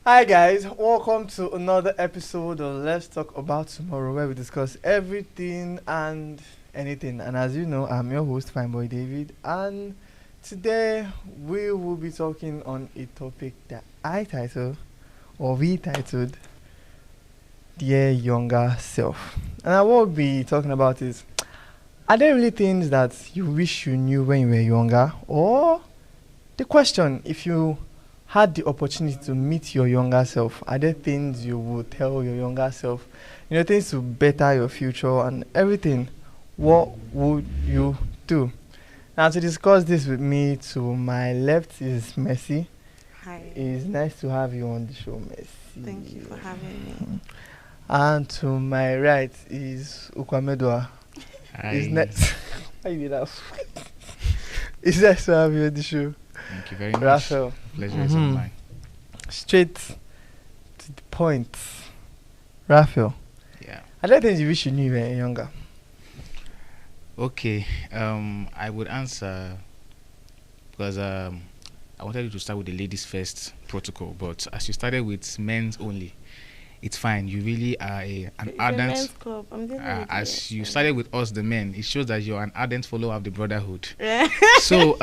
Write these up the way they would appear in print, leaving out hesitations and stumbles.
Hi guys, welcome to another episode of Let's Talk About Tomorrow, where we discuss everything and anything. And as you know, I'm your host, Fineboy David, and today we will be talking on a topic that I titled, or we titled, Dear Younger Self. And what we'll be talking about is, are there really things that you wish you knew when you were younger? Or the question, if you had the opportunity to meet your younger self, are there things you would tell your younger self? Things to better your future and everything. What would you do? Now, to discuss this with me, to my left is Mercy. Hi. It's nice to have you on the show, Mercy. Thank you for having me. And to my right is Ukwamedua. Hi. It's nice. Why you laugh? It's nice to have you on the show. Thank you very much. Raphael. Pleasure is all mine. Straight to the point. Raphael, Yeah. are there things you wish you knew when you were younger? Okay. I would answer because I wanted you to start with the ladies first protocol, but as you started with men's only, it's fine. You really are an It's a ardent. men's club. I'm dealing with As it. you started with us, the men, it shows that you're an ardent follower of the brotherhood. Yeah. So,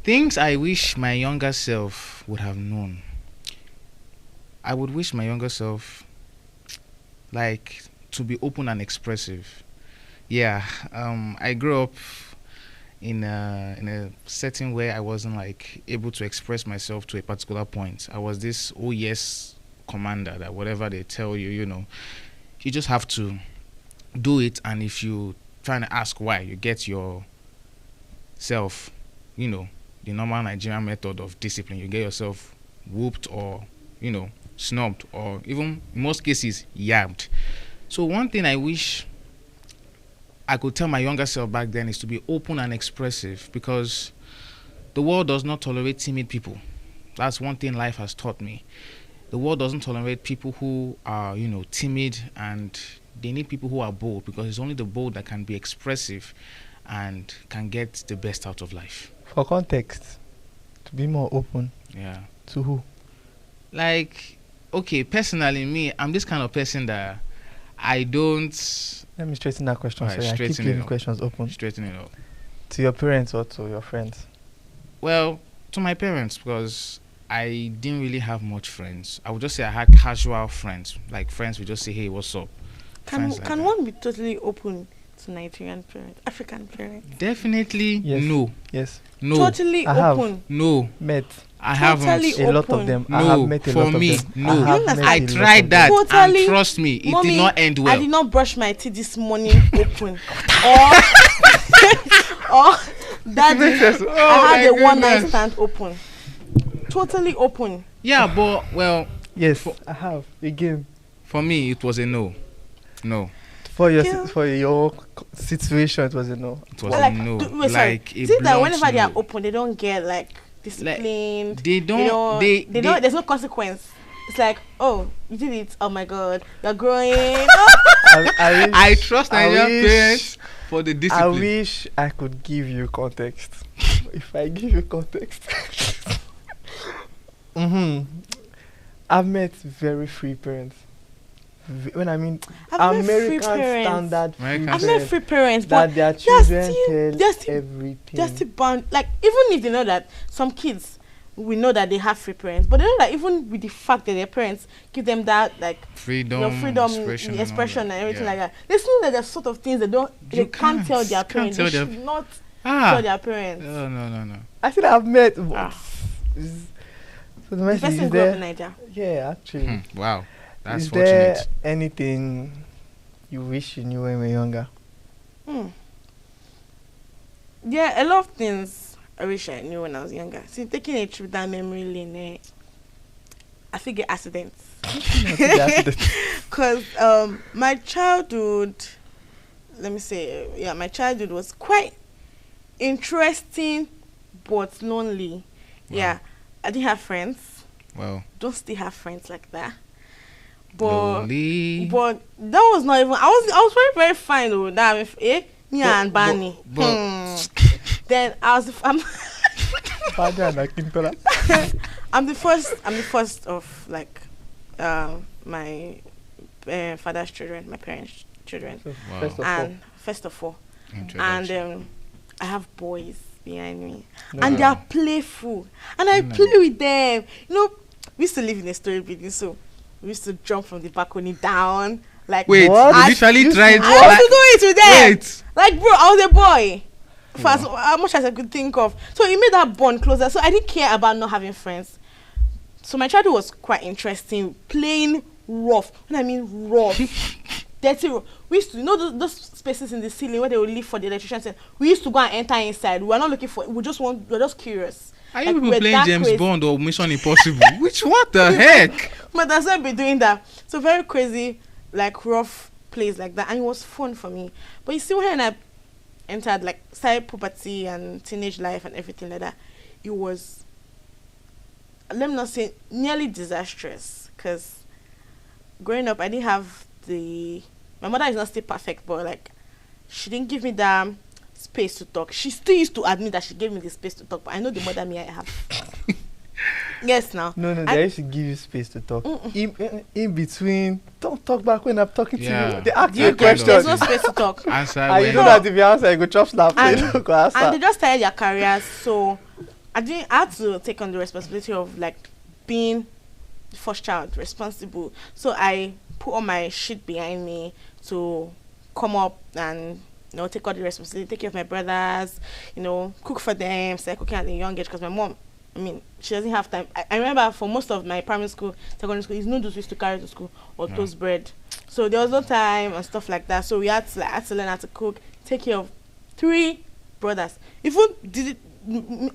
things I wish my younger self would have known. I would wish my younger self, like, to be open and expressive. Yeah, I grew up in a setting where I wasn't like able to express myself to a particular point. I was this oh yes commander that whatever they tell you, you just have to do it. And if you trying to ask why, you get yourself, the normal Nigerian method of discipline. You get yourself whooped or, snubbed or even in most cases yabbed. So one thing I wish I could tell my younger self back then is to be open and expressive, because the world does not tolerate timid people. That's one thing life has taught me. The world doesn't tolerate people who are, timid, and they need people who are bold, because it's only the bold that can be expressive and can get the best out of life. For context, to be more open. Yeah. To who? Like, okay, personally, me, I'm this kind of person that I don't Let me straighten that question. Alright, Sorry, I keep straighten it leaving up. questions open. straighten it up. To your parents or to your friends? Well, to my parents, because I didn't really have much friends. I would just say I had casual friends. Like, friends would just say, hey, what's up? Can Friends like can that. one be totally open to Nigerian parents, African parents? Definitely Yes. no. Yes. No. Totally I have. open. No. Met I Totally haven't. a lot of Open. them. I have No. met a For lot me, of them. no. I have You met understand? I a lot tried of that, them. Totally. and trust me, it Mommy, did not end I well. did not brush my teeth this morning open. or daddy, I had my a one night goodness. stand open. Totally open. Yeah, but, well, Yes, I have. Again, for me, it was a no. No. for your Yeah. situation, it was a no. It was Like, a no. wait, sorry. Like, a Is it that blunt whenever they are no. open, they don't get like disciplined? They don't. They There's no consequence. It's like, oh, you did it. Oh my God, you're growing. I, I wish, trust I Nigerian wish- parents for the I discipline. wish I could give you context. If I give you context. I've met very free parents. When I mean I've met free American parents. standard free American I've standard. met free parents, but that their children they're tell still everything. they're still bound. Like, even if they know that some kids, we know that they have free parents, but they know that even with the fact that their parents give them that like Freedom, freedom, expression, the expression and everything Yeah. like that, they still know that there's sort of things they You can't tell their can't parents. tell They their- should not Ah. tell their parents. No. I think I've met. Ah. So the The message person is grew up there. in Nigeria. Yeah, actually. Wow, that's Is there fortunate. anything you wish you knew when you were younger? Yeah, a lot of things I wish I knew when I was younger. See, taking a trip down memory lane, I think get accidents. Because my childhood, let me say, my childhood was quite interesting but lonely. Wow. Yeah, I didn't have friends. Well, Don't still have friends like that. But lonely. but that was not even. I was very very fine though. That with me and Barney. but- Then I was. Father and Akintola. I'm the first of like my father's children, my parents' children, So Wow. first of all, and first of all, and Introduction. I have boys behind me, no, and no. they are playful, and I Nice. play with them. You know, we used to live in a story building, so we used to jump from the balcony down. Like, Wait, What? you I literally used to tried. what? I used to do it with them. Wait. Like, bro, I was a boy. For as Wow. much as I could think of. So it made that bond closer. So I didn't care about not having friends. So my childhood was quite interesting. Playing rough. When I mean rough. Dirty rough. We used to, you know those spaces in the ceiling where they would leave for the electricians. We used to go and enter inside. We were not looking for, we were just curious. Are you Like, people we're playing that James crazy. Bond or Mission Impossible? Which, what the heck? But that's why I've been doing that. So very crazy, like rough plays like that. And it was fun for me. But you see when I entered like started puberty and teenage life and everything like that, it was, let me not say nearly disastrous, because growing up I didn't have my mother is not still perfect, but like she didn't give me that space to talk. She still used to admit that she gave me the space to talk, but I know the mother me I have. Yes, now. No, I- they used to give you space to talk. In between, don't talk back when I'm talking to Yeah. you. They ask Do you you a kind of- There's question. no space to talk. Answer And you when. know that if you answer, you go chop slap. And- You don't go answer. And they just started their careers, so I had to take on the responsibility of like being the first child, responsible. So I put all my shit behind me to come up and take all the responsibility, take care of my brothers, cook for them, start cooking at a young age, because my mom, I mean, she doesn't have time. I remember for most of my primary school, secondary school, it's noodles we used to carry to school or Yeah. toast bread. So there was no time and stuff like that. So we had to learn how to cook, take care of 3 brothers. Even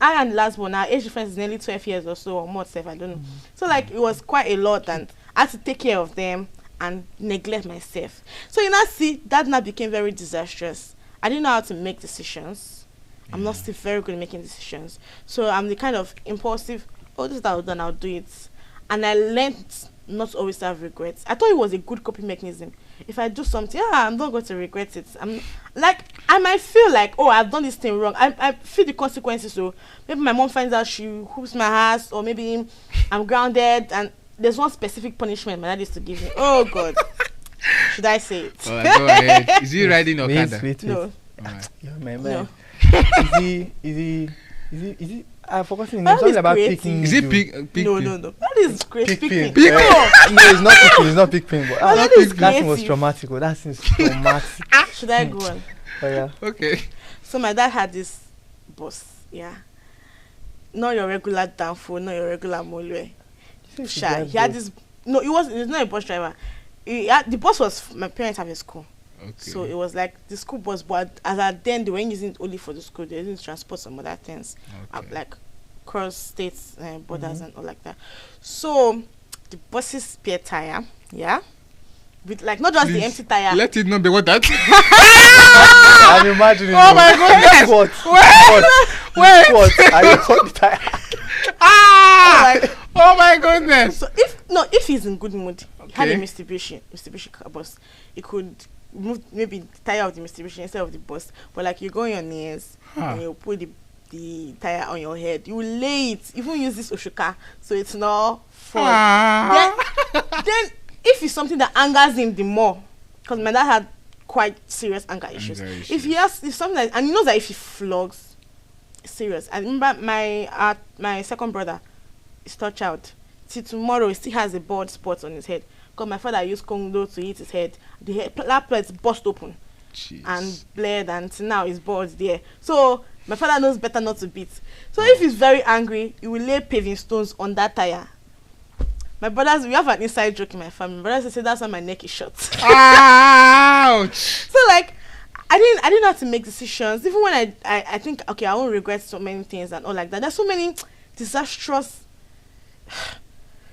I and the last one, our age difference is nearly 12 years or so, or more, I don't know. So like it was quite a lot, and I had to take care of them and neglect myself. So you now see that now became very disastrous. I didn't know how to make decisions. I'm not still very good at making decisions. So I'm the kind of impulsive, this is that done, I'll do it. And I learned not to always have regrets. I thought it was a good coping mechanism. If I do something, I'm not going to regret it. I'm like, I might feel like, I've done this thing wrong. I feel the consequences. So maybe my mom finds out, she hoops my ass, or maybe I'm grounded, and there's one specific punishment my dad used to give me. Oh God. Should I say it? Go ahead. Is he riding Wait, Okada? wait. No. Alright. Yeah, man, No. man. Is he? I forgot his name. That Something is about creative. picking. Is it you. pig? No. That is great. Pig Speaking. pin. No, it's not pig pin. It's not pig pin. But that is that thing was creative. traumatic. That seems traumatic. Should I go on? Oh yeah. Okay. So my dad had this boss, yeah. Not your regular Danfo, not your regular Molue. Shy. He had this. No, it was not a bus driver. The bus was my parents have a school, Okay. so it was like the school bus. But as at then, they weren't using it only for the school. They were using it to transport some other things, Okay. like cross states borders and all like that. So the bus's spare tire, yeah, with like not just the Please, empty tire. Let it not be what that. I'm imagining. Oh my goodness. What? Wait. What? Are you on the tire? Like, Oh my goodness. so if he's in good mood, he had a Okay. Mitsubishi car bus. He could move maybe the tire of the Mitsubishi instead of the bus. But like you go on your knees and you put the tire on your head. You lay it. Even use this Oshoka so it's not fall. Then if it's something that angers him the more, because my dad had quite serious anger issues. Anger If he has if something that, and he knows that if he flogs, it's serious. I remember my second brother, his third child. Till tomorrow, he still has a bald spot on his head. Because my father used Congo to hit his head. The head plates burst open Jeez. and bled, and till now his bald there. So my father knows better not to beat. So if he's very angry, he will lay paving stones on that tire. My brothers, we have an inside joke in my family. My brothers say that's why my neck is short. Ouch. So like, I didn't know how to make decisions. Even when I think, okay, I won't regret so many things and all like that. There's so many disastrous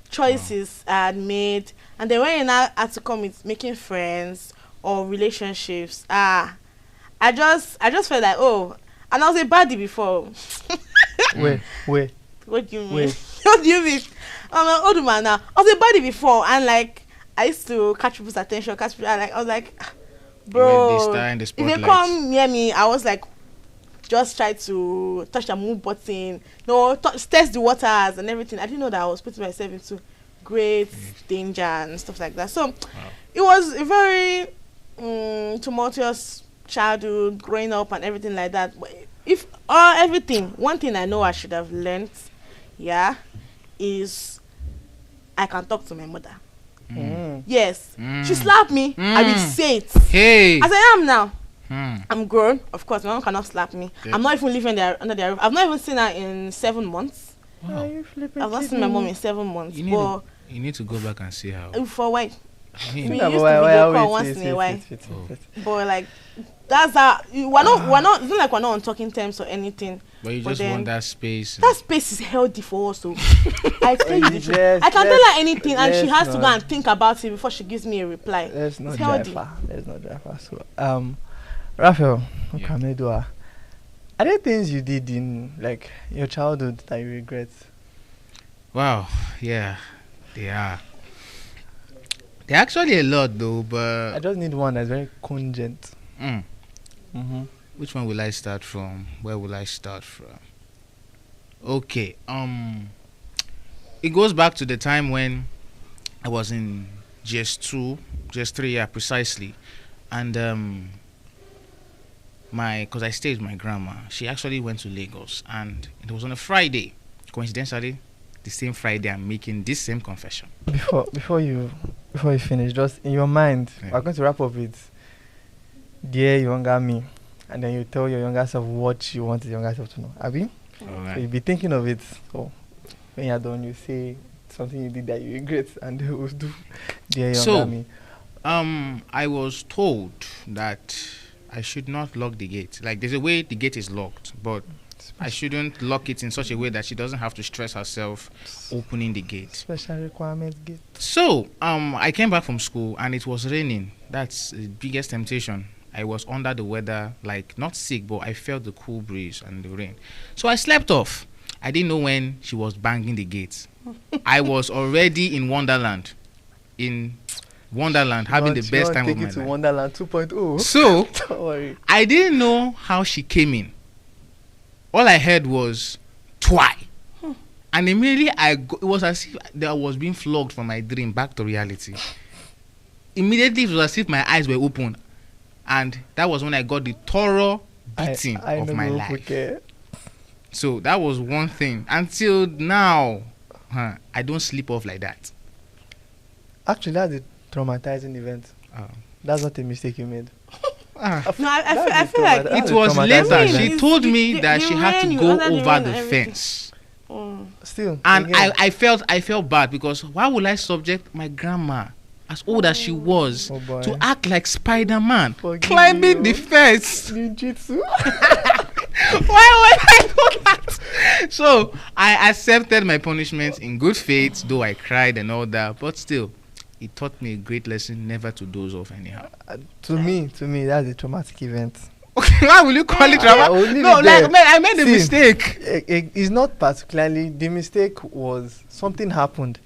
choices I had made, and then when I had to come with making friends or relationships, I just felt like, and I was a baddie before. Wait. What do you mean? Wait. What do you mean? I'm an old man now. I was a baddie before, and like I used to catch people's attention. I was like, You were the bro, star in the if they spotlight. come near me, I was like just try to touch the move button, no, test the waters and everything. I didn't know that I was putting myself into great danger and stuff like that. So it was a very tumultuous childhood, growing up and everything like that. But if everything, one thing I know I should have learned, is I can talk to my mother. Yes, she slapped me. I will say it. Hey. As I am now. I'm grown. Of course, my mom cannot slap me. I'm not even living there under their roof. I've not even seen her in 7 months. Wow. I've not seen my mom in 7 months. You need to go back and see how. For why? I We mean, used to video call once in a while. But like, that's how we're not. It's not like we're not on talking terms or anything. but you just want that space. That space is healthy for us. So I tell you the truth. Yes, I can tell her anything, and she let's has to go not. and think about it before she gives me a reply. Let's not It's drive healthy. far. Let's not drive far. So, Raphael, Yeah. Okamedua, are there things you did in like your childhood that you regret? Wow. Yeah. They are. They're actually a lot though, I but just need one that's very cogent. Mm-hmm. which one will I start from? Where will I start from? Okay. It goes back to the time when I was in GS2, GS3, yeah, precisely. And because I stayed with my grandma, she actually went to Lagos, and it was on a Friday. Coincidentally, the same Friday I'm making this same confession. Before you finish, just in your mind, Yeah. we're going to wrap up with dear younger me, and then you tell your younger self what you want the younger self to know. Abi? So you'll be thinking of it. So when you're done, you say something you did that you regret, and they will do dear younger So, me. I was told that I should not lock the gate. Like, there's a way the gate is locked, but I shouldn't lock it in such a way that she doesn't have to stress herself opening the gate. Special requirements gate. So, I came back from school and it was raining. That's the biggest temptation. I was under the weather, like not sick, but I felt the cool breeze and the rain. So I slept off. I didn't know when she was banging the gate. I was already in Wonderland. Having the best time of take my it to life. Wonderland 2.0. So, Don't worry. I didn't know how she came in. All I heard was twi. And immediately it was as if I was being flogged from my dream back to reality. Immediately it was as if my eyes were open. And that was when I got the thorough beating I of know my go life. quick, So that was one thing. Until now, I don't sleep off like that. Actually, that's a traumatizing event. That's not a mistake you made. No, I feel like That's It a was traumatizing later. event. She told me The- that the she had to rain, go under the over rain the and everything. fence. Still. And again, I felt bad because why would I subject my grandma, as old as she was, Oh boy. to act like Spider-Man, Forgive climbing you. the fence? Ninjutsu. Why would I do that? So I accepted my punishment in good faith, though I cried and all that. But still, it taught me a great lesson never to doze off anyhow. To me, that's a traumatic event. Okay, why will you call it I drama? will leave No, it there. like man, I made a See, mistake. It's not particularly the mistake. Was something happened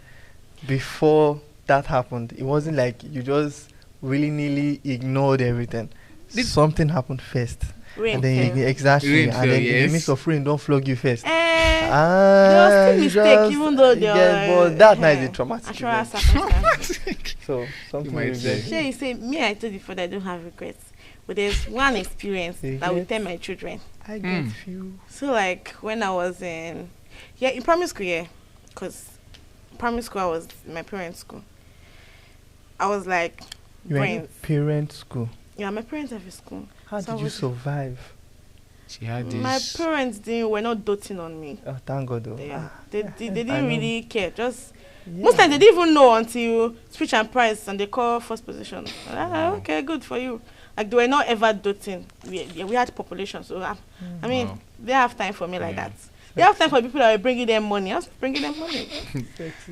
before that happened. It wasn't like you just willy-nilly ignored everything. Something happened first, Rain and then fell. Rain exactly, and fell, then in yes. the midst of rain, don't flog you first. There was still mistake, even though they yes, are, but that night is a traumatic natural event. circumstances. So something might you say. regret. Sure, you say me. I told you before that I don't have regrets, but there's one experience that I will tell my children. I get few. So like when I was in primary school, because primary school I was in my parents' school. I was like You were in brains. parent school. Yeah, my parents have a school. How So I did you was- survive? She had this. My parents were not doting on me. Oh, thank God, though. They I didn't know. really care. Just Yeah. most times they didn't even know until speech and prize and they call first position. Okay, good for you. Like they were not ever doting. We had population, so I mean Wow. they have time for me like Yeah. that. They have time for people that were bringing them money. I was bringing them money.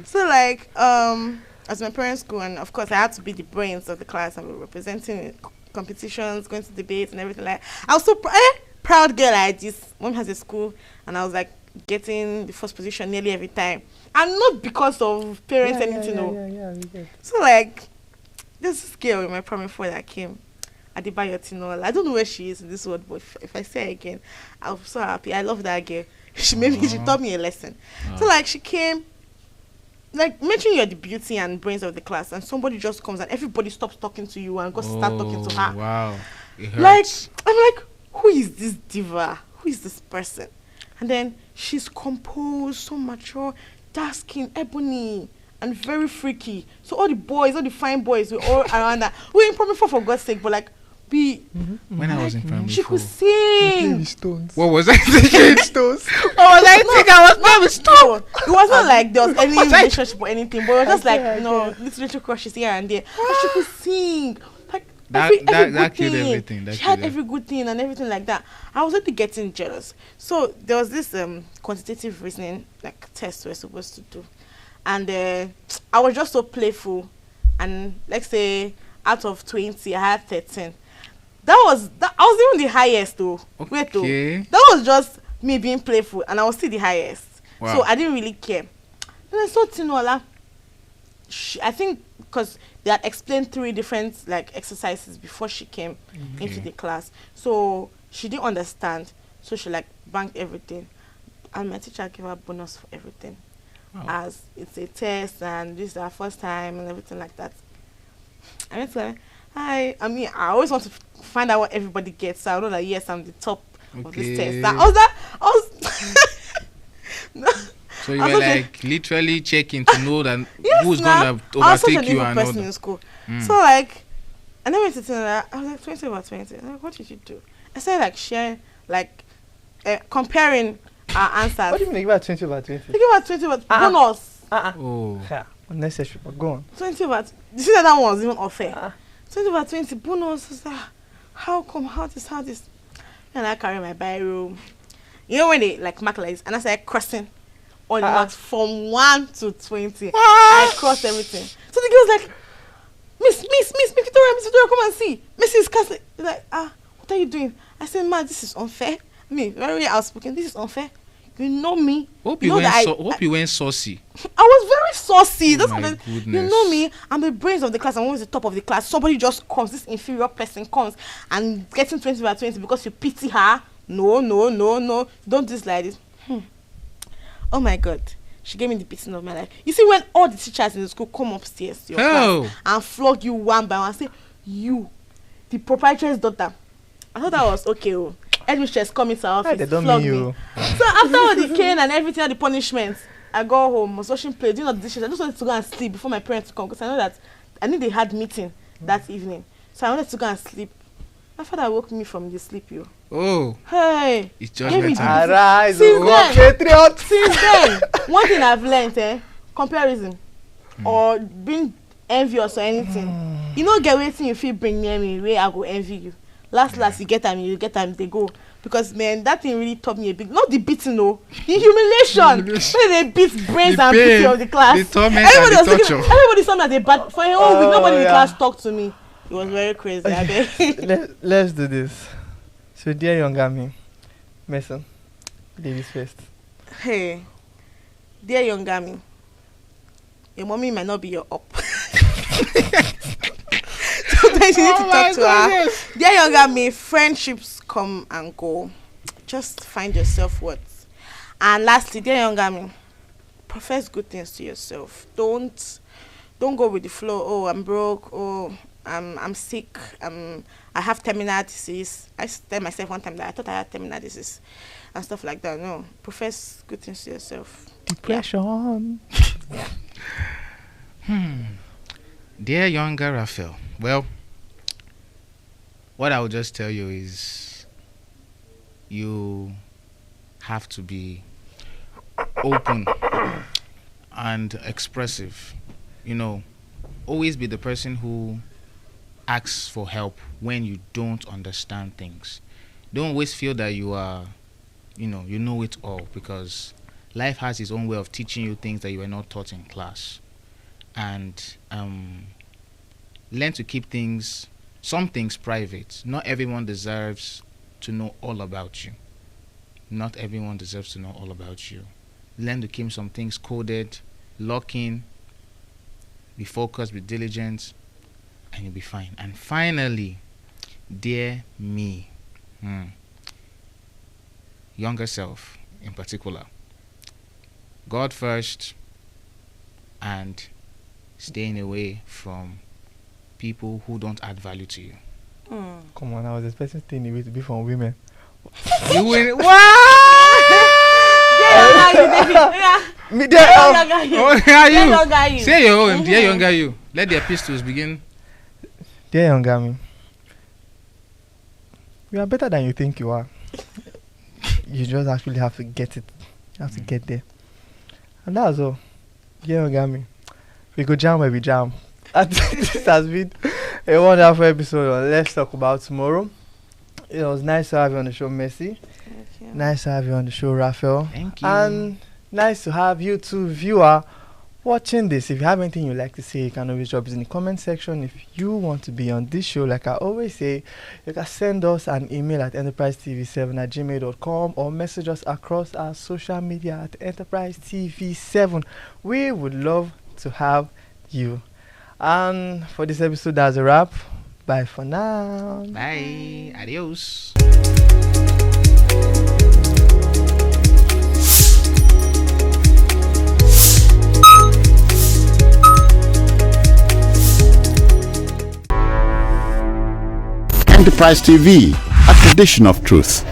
So like as my parents go, and of course I had to be the brains of the class. I was representing competitions, going to debates and everything. Like I was so proud girl like this. Mom has a school, and I was like getting the first position nearly every time, and not because of parents anything. No. Yeah, we get. So like this girl in my primary 4 that came, Adebayo Tinola. I don't know where she is in this world, but if I say her again, I'm so happy. I love that girl. She taught me a lesson. So like she came, like mention you're the beauty and brains of the class, and somebody just comes and everybody stops talking to you and goes to start talking to her. Wow. It Like hurts. I'm like, who is this diva? Who is this person? And then she's composed, so mature, dark skin, ebony, and very freaky. So all the boys, all the fine boys, were all around her. We were in primary four for God's sake, but like we When I was in primary she four. could sing. Stones. What was I thinking? Stones. I was like, think I was playing with stuff. No, it wasn't like there was any Was I- relationship or anything, but it was just like, Okay, you know, okay. little crushes here and there. And she could sing. Like That- every that good killed thing. everything, that She had killed every good thing and everything like that. I was already getting jealous. So there was this quantitative reasoning like test we were supposed to do. And I was just so playful. And let's say out of 20, I had 13. I was even the highest though. Wait though. Okay. That was just me being playful, and I was still the highest. Wow. So I didn't really care. Then I saw Tinola. I think because they had explained 3 different like exercises before she came into the class, so she didn't understand. So she like banked everything, and my teacher gave her bonus for everything, Wow. as it's a test and this is our first time and everything like that. I went to her, hi. I mean, I always want to find out what everybody gets, so I know that yes, I'm the top of this test. Okay. I was no, So you I were was okay. like literally checking to know that yes, who's nah. gonna I was such an overtake you evil and all person in that. school. Mm. So like, and then went to tell her, I was like 20 over 20. I'm like, what did you do? I said like share, like comparing our answers. What do you mean about 20 over 20? Think about 20 over bonus. Oh. Yeah, unnecessary, but go on. 20 over. You see that one was even unfair. Ah. 20 over 20 bonus. I was like, how come? How this? And I carry my biro. You know when they like mark like this, and I started crossing on the marks from 1 to 20. I crossed everything. So the girl's like, Miss Victoria, come and see. Mrs. Castle. Like, what are you doing? I said, ma, this is unfair. I mean, very outspoken. This is unfair. You know me. Hope You you know went that hope you went saucy. I was very saucy. Oh That's my what you goodness. know me. I'm the brains of the class. I'm always the top of the class. Somebody just comes, this inferior person comes and getting 20 over 20 because you pity her. No. Don't do this like this. Oh my God. She gave me the beating of my life. You see, when all the teachers in the school come upstairs to your class and flog you one by one, say, you, the proprietor's daughter. I thought that was okay. Headmistress coming to our office, They don't flog mean me. you. So after all the cane and everything, all the punishments, I go home, I was washing plates, doing all the dishes. I just wanted to go and sleep before my parents come because I know that I knew they had meeting that evening. So I wanted to go and sleep. My father woke me from the sleep, you. Oh, Hey, it's Give me judgment the- time. Arise, Since oh, then- patriot. since then, one thing I've learned, comparison or being envious or anything. You know, get waiting you feel bring near me where I go envy you. Last, you get them, they go. Because man, that thing really taught me a big, not the beating, no, the humiliation. When they beat brains The and pain, beauty of the class. the torment and the was looking- torture. everybody saw me as a bad. For a whole week, nobody in the yeah. class talked to me. It was very crazy. I bet. Let's do this. So, dear younger me, Mason, ladies first. Hey, dear younger me, your mommy might not be your up. Sometimes you need to talk to her. Dear younger me, friendships come and go. Just find your self-worth. And lastly, dear younger me, profess good things to yourself. Don't go with the flow. Oh, I'm broke. Oh, I'm sick. I have terminal disease. I tell myself one time that I thought I had terminal disease and stuff like that. No, profess good things to yourself. Depression. Dear younger Raphael, well, what I will just tell you is you have to be open and expressive. You know, always be the person who asks for help when you don't understand things. Don't always feel that you are, you know it all, because life has its own way of teaching you things that you were not taught in class. And learn to keep some things private. Not everyone deserves to know all about you. Not everyone deserves to know all about you. Learn to keep some things coded, lock in, be focused, be diligent, and you'll be fine. And finally, dear me, younger self in particular, God first, and staying away from people who don't add value to you. Come on, I was expecting staying away to be from women. You win. What? Me Dear younger you. Oh, are Dear you? younger you. Say your own, dear younger you. Let the epistles begin. Dear younger me, you are better than you think you are. You just actually have to get it. You have to get there. And that's all. Dear younger me, we go jam where we jam. And this has been a wonderful episode on Let's Talk About Tomorrow. It was nice to have you on the show, Messi. Thank you. Nice to have you on the show, Raphael. Thank you. And nice to have you too, viewer, watching this. If you have anything you'd like to say, you can always drop it in the comment section. If you want to be on this show, like I always say, you can send us an email at enterprisetv7@gmail.com or message us across our social media at enterprisetv7. We would love to have you. And for this episode, that's a wrap. Bye for now. Bye. Adios. Enterprise TV, a tradition of truth.